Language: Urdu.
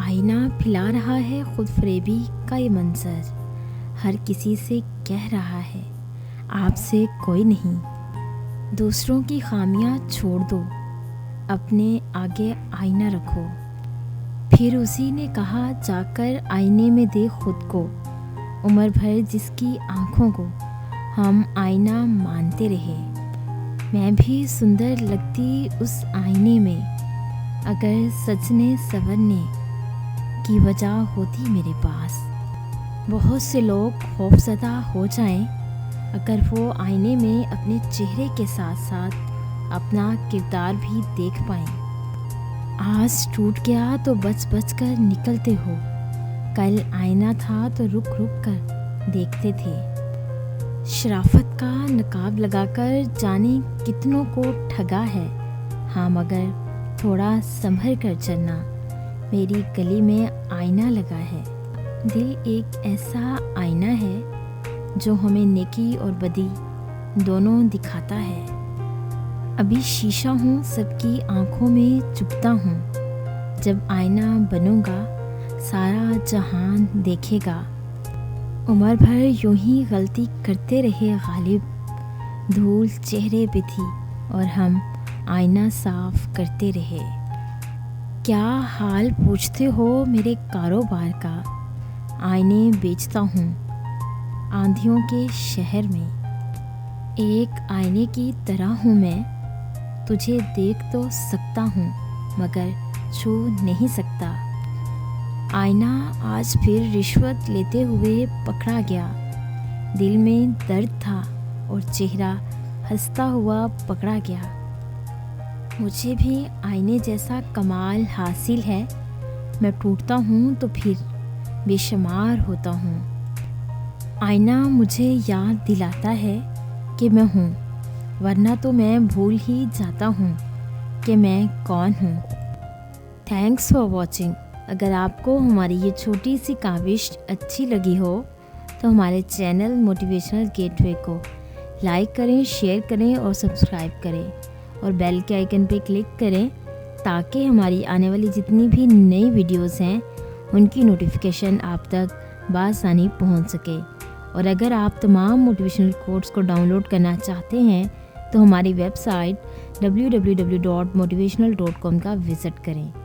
آئینہ پھیلا رہا ہے خود فریبی کا یہ منظر، ہر کسی سے کہہ رہا ہے آپ سے کوئی نہیں۔ دوسروں کی خامیاں چھوڑ دو، اپنے آگے آئینہ رکھو۔ پھر اسی نے کہا جا کر آئینے میں دیکھ خود کو، عمر بھر جس کی آنکھوں کو ہم آئینہ مانتے رہے۔ میں بھی سندر لگتی اس آئینے میں، اگر سجنے سنورنے کی وجہ ہوتی میرے پاس۔ بہت سے لوگ خوفزدہ ہو جائیں اگر وہ آئینے میں اپنے چہرے کے ساتھ ساتھ اپنا کردار بھی دیکھ پائیں۔ آج ٹوٹ گیا تو بچ بچ کر نکلتے ہو، کل آئینہ تھا تو رک رک کر دیکھتے تھے۔ شرافت کا نقاب لگا کر جانے کتنوں کو ٹھگا ہے، ہاں مگر تھوڑا سنبھل کر چلنا، میری گلی میں آئینہ لگا ہے۔ دل ایک ایسا آئینہ ہے جو ہمیں نیکی اور بدی دونوں دکھاتا ہے۔ ابھی شیشہ ہوں، سب کی آنکھوں میں چبھتا ہوں، جب آئینہ بنوں گا سارا جہان دیکھے گا۔ عمر بھر یوں ہی غلطی کرتے رہے غالب، دھول چہرے پہ تھی اور ہم آئینہ صاف کرتے رہے۔ کیا حال پوچھتے ہو میرے کاروبار کا، آئینے بیچتا ہوں آندھیوں کے شہر میں۔ ایک آئینے کی طرح ہوں میں، تجھے دیکھ تو سکتا ہوں مگر چھو نہیں سکتا۔ آئینہ آج پھر رشوت لیتے ہوئے پکڑا گیا، دل میں درد تھا اور چہرہ ہنستا ہوا پکڑا گیا۔ مجھے بھی آئینے جیسا کمال حاصل ہے، میں ٹوٹتا ہوں تو پھر بے شمار ہوتا ہوں۔ آئینہ مجھے یاد دلاتا ہے کہ میں ہوں، ورنہ تو میں بھول ہی جاتا ہوں کہ میں کون ہوں۔ Thanks for watching. اگر آپ کو ہماری یہ چھوٹی سی کاوش اچھی لگی ہو تو ہمارے چینل موٹیویشنل گیٹ وے کو لائک کریں، شیئر کریں اور سبسکرائب کریں، اور بیل کے آئیکن پہ کلک کریں تاکہ ہماری آنے والی جتنی بھی نئی ویڈیوز ہیں ان کی نوٹیفیکیشن آپ تک بآسانی پہنچ سکے۔ اور اگر آپ تمام موٹیویشنل کوٹس کو ڈاؤن لوڈ کرنا چاہتے ہیں تو ہماری ویب سائٹ www.motivational.com کا وزٹ کریں۔